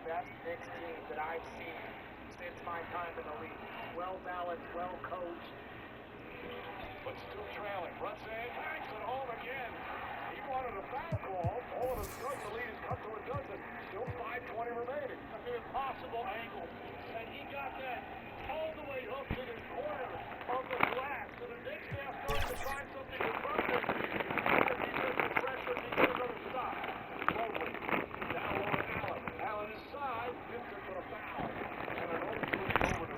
best Knicks team that I've seen since my time in the league. Well-balanced, well-coached. But still trailing. Runs in, banks it home again. He wanted a foul call. All of a sudden, the lead is cut to a dozen. Still 5:20 remaining. That's an impossible angle. And he got that all the way up to the corner of the glass. So the Knicks now starting to try something different. Defensive pressure to get another stop. Mobley. Down on Allen. Allen inside. Gets it for a foul. And an overshooting over to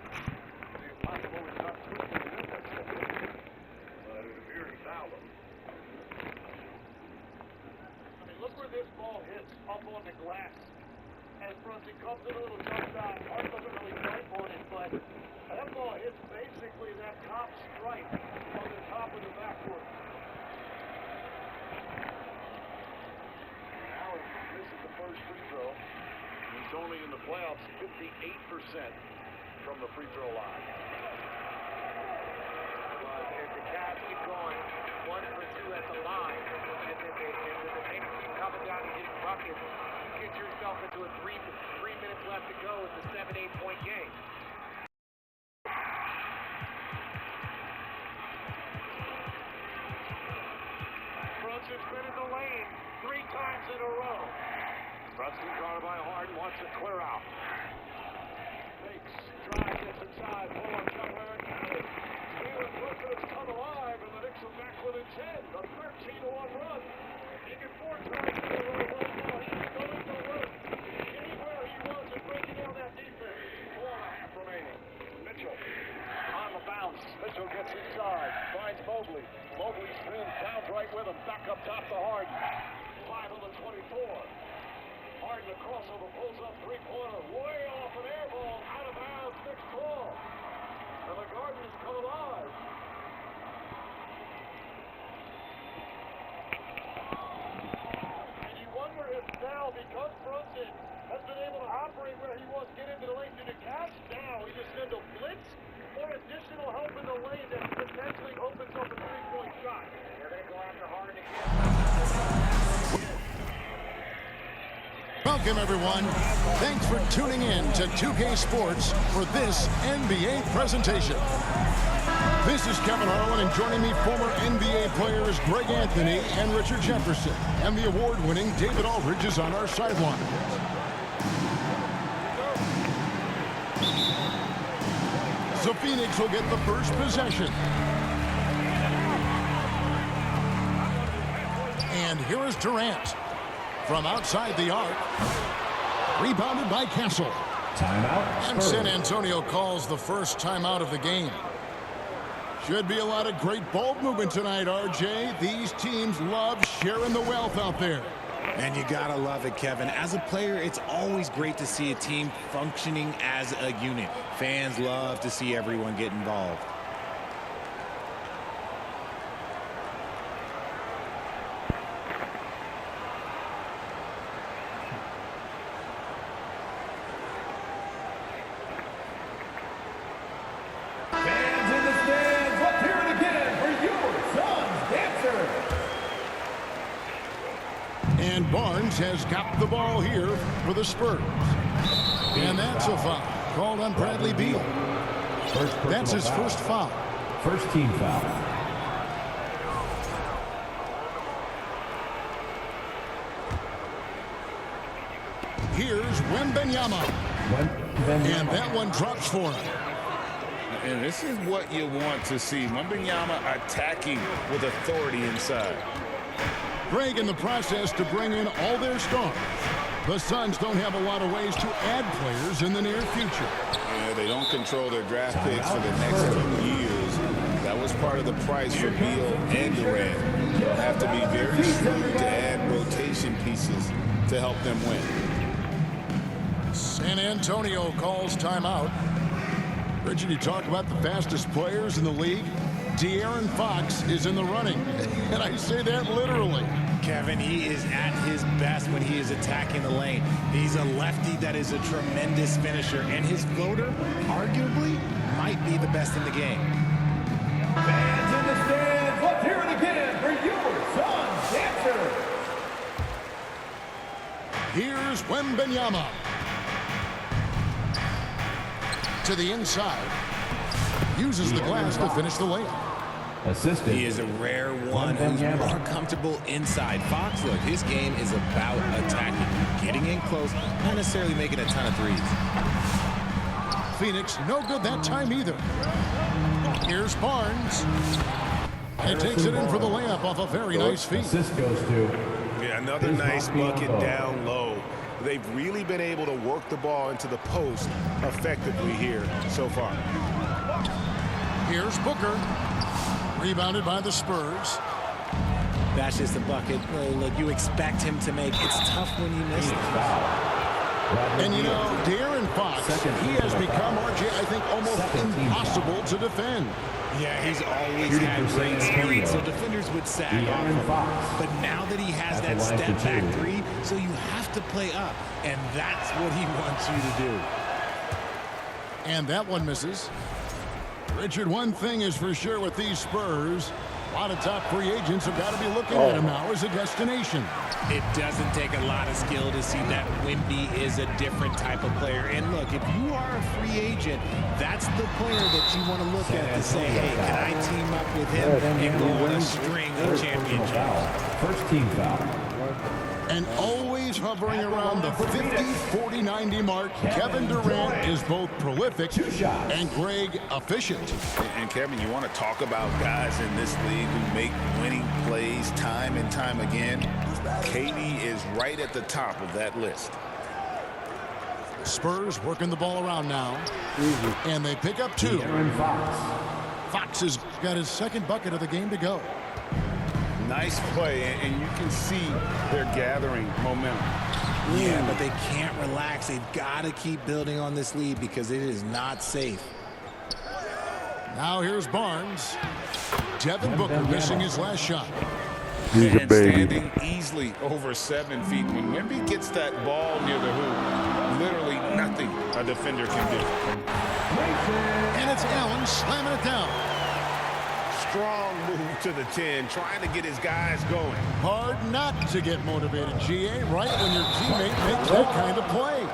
the impossible is not switching it in that second. But it appears he fouled him. I mean, look where this ball hits up on the glass. And Brunson comes in a little jump shot. Hart doesn't really fight on it, but that ball hits basically that top stripe on the top of the backboard. Allen misses the first free throw. He's only in the playoffs 58% from the free throw line. But if the Cavs keep going 1 for 2 at the line, and then the Knicks keep coming down and getting buckets, you get yourself into a 3 minutes left to go. It's a 7-8 point game. Brunson's been in the lane 3 times in a row. Brunson guarded by Harden, wants to clear out. Fakes, drive, gets inside, pull on Cutler and Allen. Jalen Brunson has come alive, and the Knicks are back within 10. A 13-1 run. Even 4 times in a row, right now, he's going to work. Anywhere he was and breaking down that defense. 4.5 remaining. Mitchell on the bounce. Mitchell gets inside, finds Mobley. Mobley spins, bounds right with him. Back up top to Harden. 5 on the 24. Harden, the crossover, pulls up three-pointer. Way off an air ball, out of bounds, Knicks ball. And the Guardians come alive. And you wonder if now, because Brunson has been able to operate where he was, get into the lane to the catch, now he just send a blitz or additional help in the lane that potentially opens up a 3-point shot. They're going to go after Harden again. Welcome, everyone. Thanks for tuning in to 2K Sports for this NBA presentation. This is Kevin Harlan, and joining me, former NBA players Greg Anthony and Richard Jefferson. And the award-winning David Aldridge is on our sideline. So Phoenix will get the first possession. And here is Durant. From outside the arc. Rebounded by Castle. Timeout. And San Antonio calls the first timeout of the game. Should be a lot of great ball movement tonight, RJ. These teams love sharing the wealth out there. And you gotta love it, Kevin. As a player, it's always great to see a team functioning as a unit. Fans love to see everyone get involved. And Barnes has got the ball here for the Spurs. And that's a foul called on Bradley Beal. That's his first foul. First team foul. Here's Wembanyama. And that one drops for him. And this is what you want to see. Wembanyama attacking with authority inside. Greg in the process to bring in all their stars. The Suns don't have a lot of ways to add players in the near future. Yeah, they don't control their draft picks for the next 2 years. That was part of the price for Beal and Durant. They'll have to be very shrewd to add rotation pieces to help them win. San Antonio calls timeout. Richard, you talk about the fastest players in the league. De'Aaron Fox is in the running, and I say that literally. Kevin, he is at his best when he is attacking the lane. He's a lefty that is a tremendous finisher, and his floater, arguably, might be the best in the game. Fans in the stands, let's hear it again for your Suns dancer. Here's Wembanyama. To the inside. Uses the glass to finish the layup. Assistant. He is a rare one who's more comfortable inside. Fox, look, his game is about attacking, getting in close, not necessarily making a ton of threes. Phoenix, no good that time either. Here's Barnes. And takes it in for the layup off a very nice feed. Assist goes to. Yeah, another nice bucket down low. They've really been able to work the ball into the post effectively here so far. Here's Booker. Rebounded by the Spurs. That's just a bucket look you expect him to make. It's tough when you miss it. And you know, De'Aaron Fox, he has become, RJ, I think, almost impossible to defend. Yeah, he's always had great speed, so defenders would sag off him. But now that he has that step-back three, so you have to play up, and that's what he wants you to do. And that one misses. Richard, one thing is for sure with these Spurs, a lot of top free agents have got to be looking at him now as a destination. It doesn't take a lot of skill to see that Wemby is a different type of player. And look, if you are a free agent, that's the player that you want to look at to say, hey, can I team up with him and go on a string of championships? First team foul. And always hovering around the 50, 40, 90 mark, Kevin Durant is both prolific and Greg efficient. And Kevin, you want to talk about guys in this league who make winning plays time and time again? KD is right at the top of that list. Spurs working the ball around now. And they pick up two. Fox has got his second bucket of the game to go. Nice play, and you can see they're gathering momentum. Yeah, but they can't relax. They've got to keep building on this lead because it is not safe. Now here's Barnes. Devin Booker missing his last shot. And standing easily over 7 feet. When Wemby gets that ball near the hoop, literally nothing a defender can do. And it's Allen slamming it down. Strong move to the 10, trying to get his guys going. Hard not to get motivated, GA, right when your teammate makes that kind of play.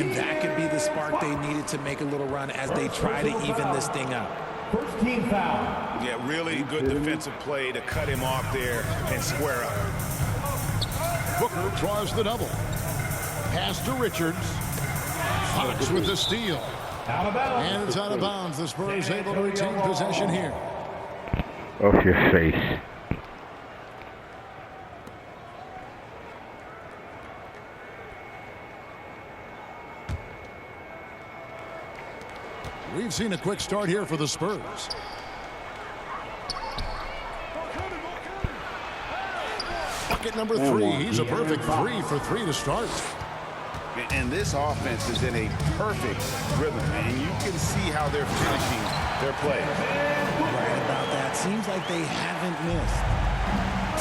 And that could be the spark they needed to make a little run as they try to even this thing up. First team foul. Yeah, really good defensive play to cut him off there and square up. Booker draws the double. Pass to Richards. Fox with the steal. Out of bounds. And it's out of bounds. The Spurs able to retain possession here. Off your face. We've seen a quick start here for the Spurs. Bucket number 3. He's a perfect 3 for 3 to start. And this offense is in a perfect rhythm, and you can see how they're finishing their play. Right about that. Seems like they haven't missed.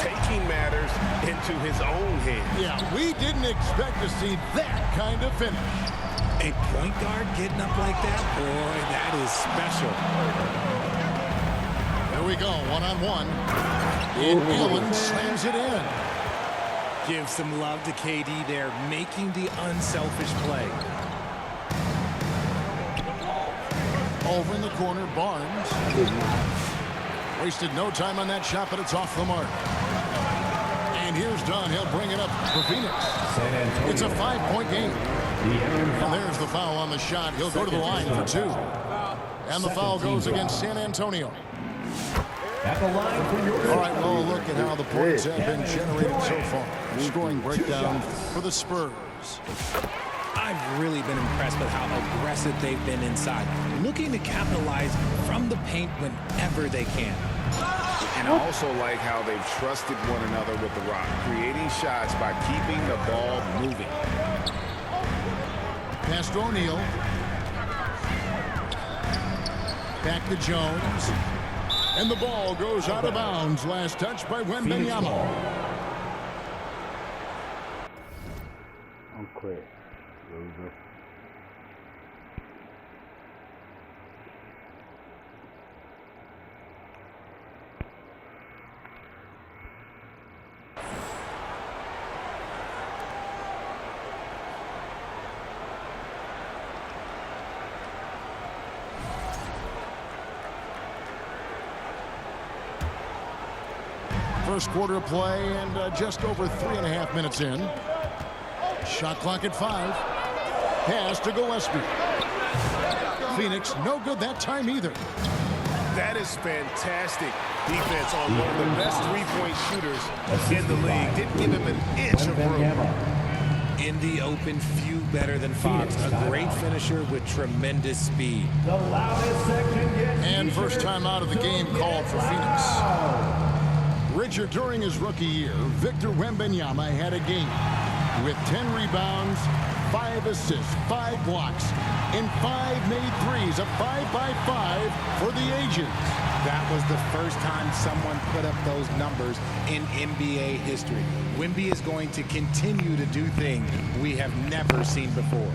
Taking matters into his own hands. Yeah, we didn't expect to see that kind of finish. A point guard getting up like that? Boy, that is special. Here we go, one-on-one. And Allen slams it in. Give some love to KD there, making the unselfish play. Over in the corner, Barnes. Wasted no time on that shot, but it's off the mark. And here's Dunn. He'll bring it up for Phoenix. It's a 5-point game. And there's the foul on the shot. He'll go to the line for 2. And the foul goes against San Antonio. At the line for your All right, well, look at how the points have been generated so far. Scoring breakdown for the Spurs. I've really been impressed with how aggressive they've been inside, looking to capitalize from the paint whenever they can. And I also like how they've trusted one another with the rock, creating shots by keeping the ball moving. Pass to O'Neal. Back to Jones. And the ball goes out of bounds. Last touch by Wembanyama. I'm clear. Loser. first quarter of play and just over 3.5 minutes in. Shot clock at 5. Pass to Gillespie. Phoenix no good that time either. That is fantastic defense on one of the best three-point shooters in the league. Didn't give him an inch of room. In the open, few better than Fox. A great finisher with tremendous speed. And first time out of the game called for Phoenix. Richard, during his rookie year, Victor Wembanyama had a game with 10 rebounds, 5 assists, 5 blocks, and 5 made threes. A 5-by-5 for the Agents. That was the first time someone put up those numbers in NBA history. Wemby is going to continue to do things we have never seen before.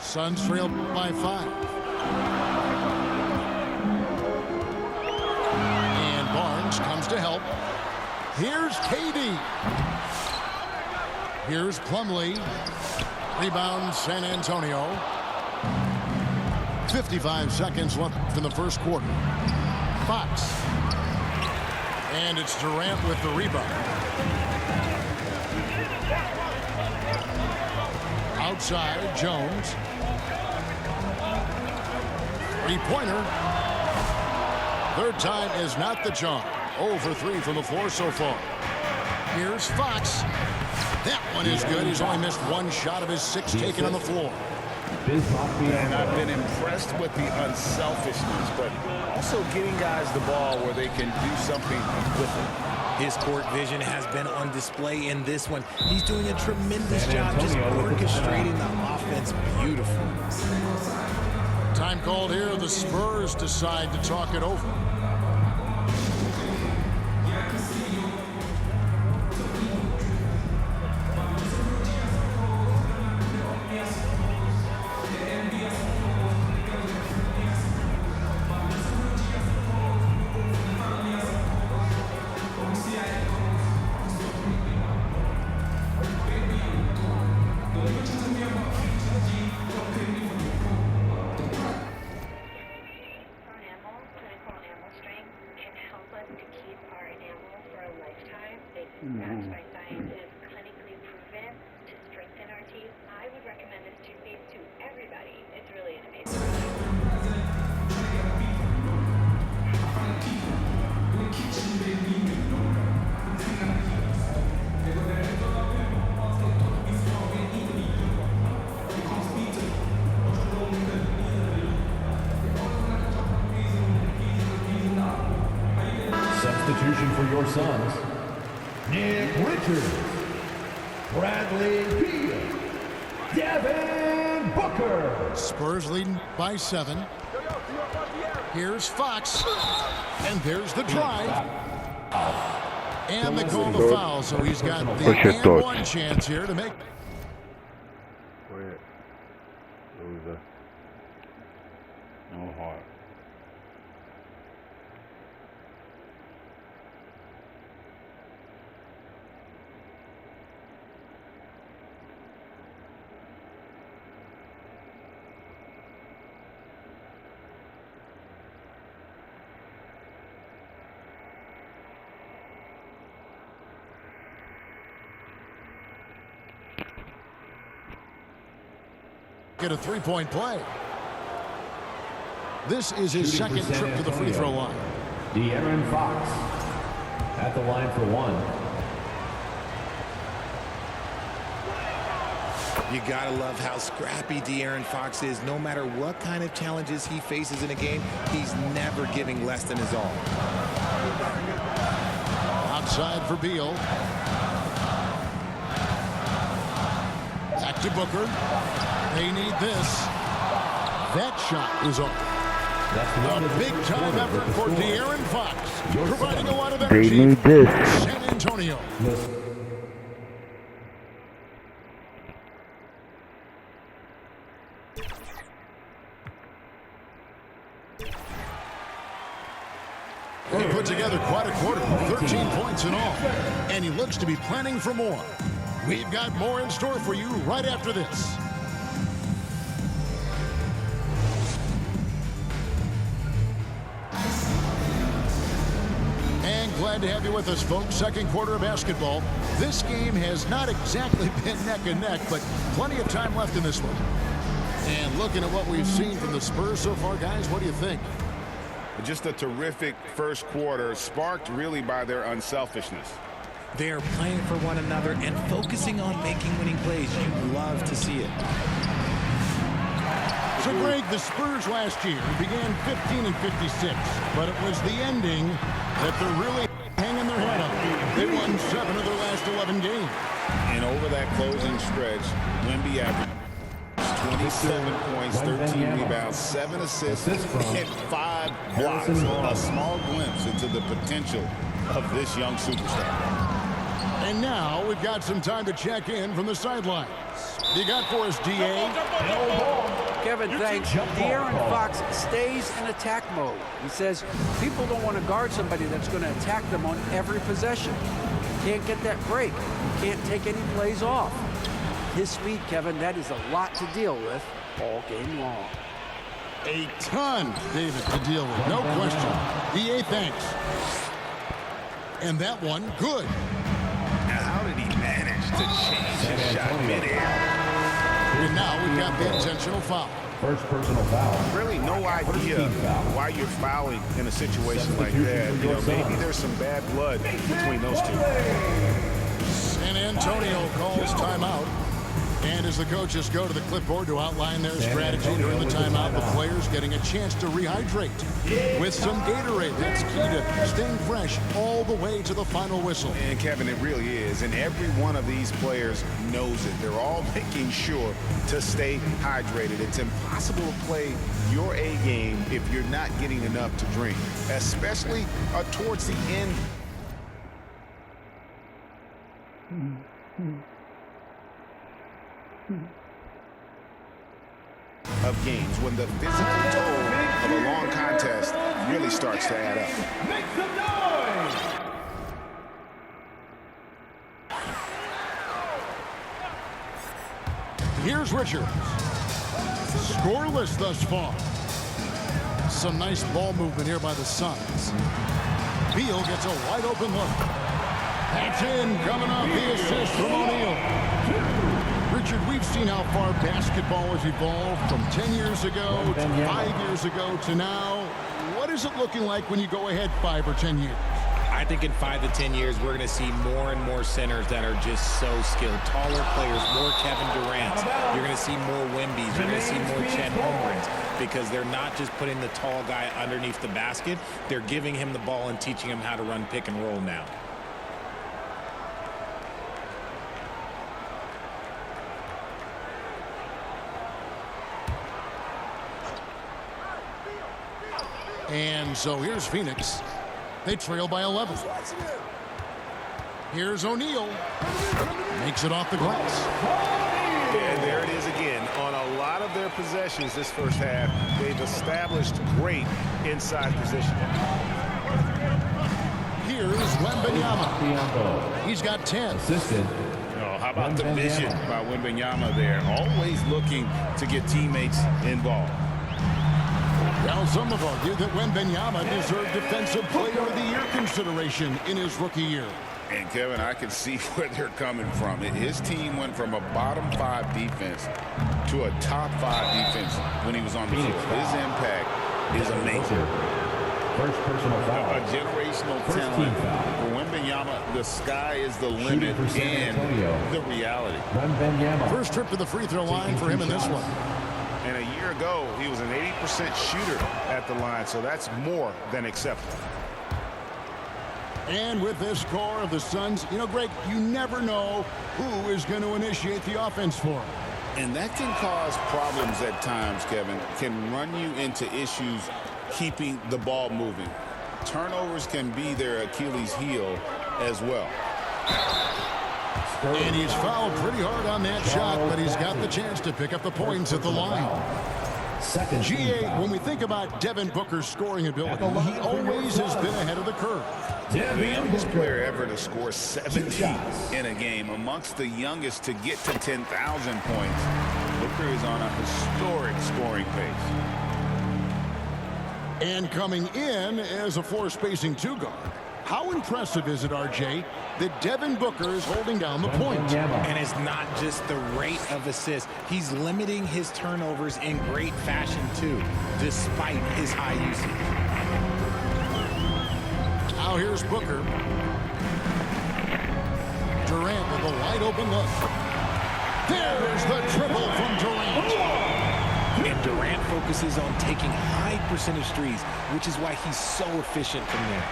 Suns trail by 5. And Barnes comes to help. Here's KD. Here's Plumlee. Rebound San Antonio. 55 seconds left in the first quarter. Fox. And it's Durant with the rebound. Outside, Jones. Three-pointer. Third time is not the charm. 0 for 3 from the floor so far. Here's Fox. That one is good. He's only missed 1 shot of his 6 taken on the floor. And I've been impressed with the unselfishness, but also getting guys the ball where they can do something with it. His court vision has been on display in this one. He's doing a tremendous job just orchestrating the offense beautifully. Time called here. The Spurs decide to talk it over. Substitution for your Suns, Nick Richards, Bradley Beal, Devin Booker. Spurs leading by 7. Here's Fox. And there's the drive. And they call the foul, so he's got the and 1 chance here to make. Where? Loser. No heart. Get a 3-point play. This is his second trip to the free throw line. De'Aaron Fox. at the line for one. You gotta love how scrappy De'Aaron Fox is. No matter what kind of challenges he faces in a game, he's never giving less than his all. Outside for Beal. Back to Booker. They need this. That shot is off. A big-time effort for De'Aaron Fox, providing a lot of energy. They need this. San Antonio. He put together quite a quarter, 13 points in all, and he looks to be planning for more. We've got more in store for you right after this. And glad to have you with us, folks. Second quarter of basketball. This game has not exactly been neck and neck, but plenty of time left in this one. And looking at what we've seen from the Spurs so far, guys, what do you think? Just a terrific first quarter, sparked really by their unselfishness. They are playing for one another and focusing on making winning plays. You love to see it. So, Greg, the Spurs last year began 15 and 56, but it was the ending that they're really hanging their head up. They won 7 of their last 11 games. And over that closing stretch, Wemby averaged 27 points, 13 rebounds, 7 assists, and 5 blocks. A small glimpse into the potential of this young superstar. And now we've got some time to check in from the sidelines. You got for us, D.A.? Kevin, thanks. De'Aaron Fox stays in attack mode. He says people don't want to guard somebody that's going to attack them on every possession. Can't get that break. Can't take any plays off. His speed, Kevin, that is a lot to deal with all game long. A ton, David, to deal with. No question. D.A., thanks. And that one, good. Now, how did he manage to change his shot midair? And now we've got the intentional foul. First personal foul. Really no idea why you're fouling in a situation like that. You know, maybe there's some bad blood between those two. San Antonio calls timeout. And as the coaches go to the clipboard to outline their strategy during the timeout, the players getting a chance to rehydrate with some Gatorade. That's key to staying fresh all the way to the final whistle. And Kevin, it really is. And every one of these players knows it. They're all making sure to stay hydrated. It's impossible to play your A game if you're not getting enough to drink, especially towards the end. Of games when the physical toll of a long contest really starts to add up. Make some noise! Here's Richards. Scoreless thus far. Some nice ball movement here by the Suns. Beal gets a wide open look. That's in, coming off the assist from O'Neal. Richard, we've seen how far basketball has evolved from 10 years ago to 5 years ago to now. What is it looking like when you go ahead 5 or 10 years? I think in 5 to 10 years, we're going to see more and more centers that are just so skilled. Taller players, more Kevin Durant's. You're going to see more Wembys. You're going to see more Chet Holmgrens because they're not just putting the tall guy underneath the basket. They're giving him the ball and teaching him how to run pick and roll now. And so here's Phoenix. They trail by 11. Here's O'Neal. Makes it off the glass. And there it is again. On a lot of their possessions this first half, they've established great inside position. Here's Wembanyama. He's got 10. Assisted. Oh, how about the vision by Wembanyama there? Always looking to get teammates involved. Now, some have argued that Wembanyama deserved Defensive Player of the Year consideration in his rookie year. And, Kevin, I can see where they're coming from. His team went from a bottom 5 defense to a top 5 defense when he was on the field. His impact is amazing. first personal foul. A generational First talent. team foul. For Wembanyama, the sky is the limit for San Antonio. and the reality. Wembanyama. First trip to the free throw line for him in this one. And a year ago, he was an 80% shooter at the line, so that's more than acceptable. And with this score of the Suns, you know, Greg, you never know who is going to initiate the offense for them. And that can cause problems at times, Kevin. Can run you into issues keeping the ball moving. Turnovers can be their Achilles heel as well. And he's fouled pretty hard on that shot, but he's got the chance to pick up the points at the line. Second GA, when we think about Devin Booker's scoring ability, he always has been ahead of the curve. The youngest player ever to score 70 in a game, amongst the youngest to get to 10,000 points. Booker is on a historic scoring pace. And coming in as a floor-spacing two-guard. How impressive is it, RJ, that Devin Booker is holding down the point? And it's not just the rate of assists. He's limiting his turnovers in great fashion, too, despite his high usage. Now here's Booker. Durant with a wide-open look. There's the triple from Durant. And Durant focuses on taking high percentage threes, which is why he's so efficient from there.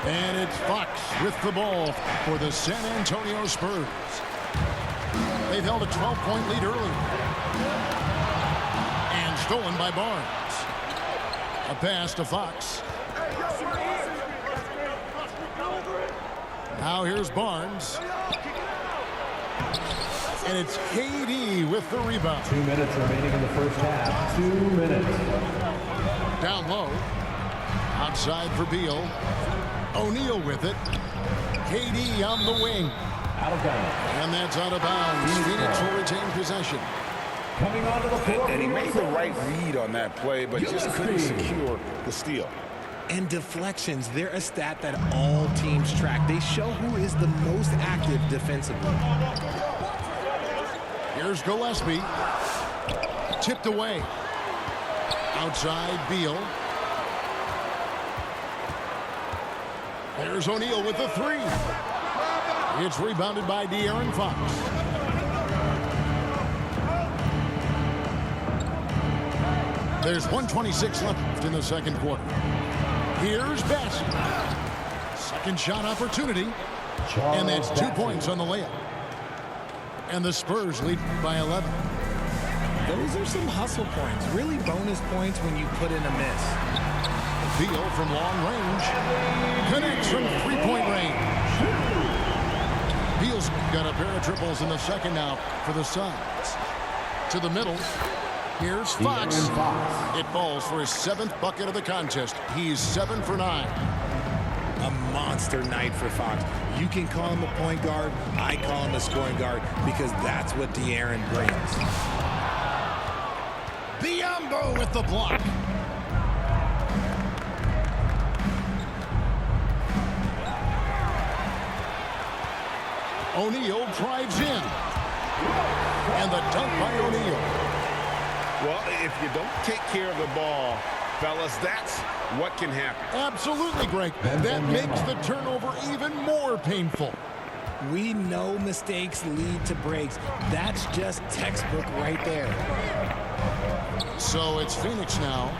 And it's Fox with the ball for the San Antonio Spurs. They've held a 12-point lead early. And stolen by Barnes. A pass to Fox. Now here's Barnes. And it's KD with the rebound. 2 minutes remaining in the first half. 2 minutes. Down low. Outside for Beal. O'Neal with it. KD on the wing. Out of bounds. And that's out of bounds. Phoenix will retain possession. Coming onto the floor. And he made the right read on that play, but just couldn't secure the steal. And deflections, they're a stat that all teams track. They show who is the most active defensively. Here's Gillespie. Tipped away. Outside, Beal. There's O'Neal with the three. It's rebounded by De'Aaron Fox. There's 1:26 left in the second quarter. Here's Bassett. Second shot opportunity. And that's 2 points on the layup. And the Spurs lead by 11. Those are some hustle points, really bonus points when you put in a miss. Beal from long range. Connects from three-point range. Beal's got a pair of triples in the second now for the Suns. To the middle. Here's Fox. It falls for his 7th bucket of the contest. He's 7 for 9. A monster night for Fox. You can call him a point guard. I call him a scoring guard because that's what De'Aaron brings. Biyombo with the block. O'Neal drives in. And the dunk by O'Neal. Well, if you don't take care of the ball, fellas, that's what can happen. Absolutely, Greg. That makes the turnover even more painful. We know mistakes lead to breaks. That's just textbook right there. So it's Phoenix now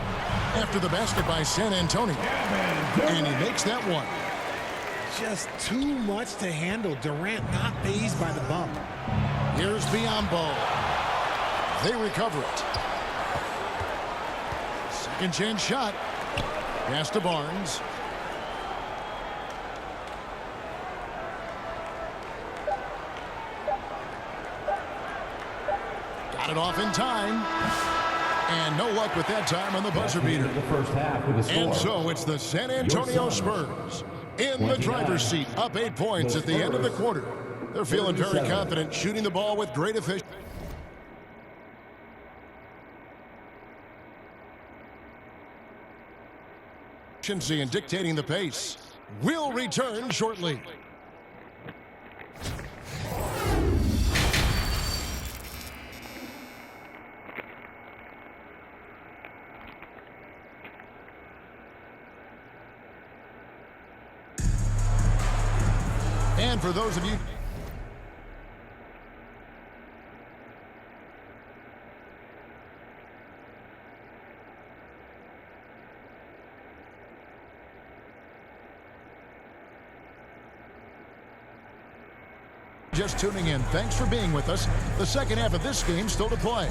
after the basket by San Antonio. And he makes that one. Just too much to handle. Durant not fazed by the bump. Here's Biyombo. They recover it. Second chance shot. Pass to Barnes. Got it off in time. And no luck with that time on the buzzer beater. The first half with a score. And so it's the San Antonio Spurs in the driver's seat, up 8 points at the end of the quarter. They're feeling very confident, shooting the ball with great efficiency and dictating the pace. We'll return shortly. And for those of you just tuning in, thanks for being with us. The second half of this game still to play.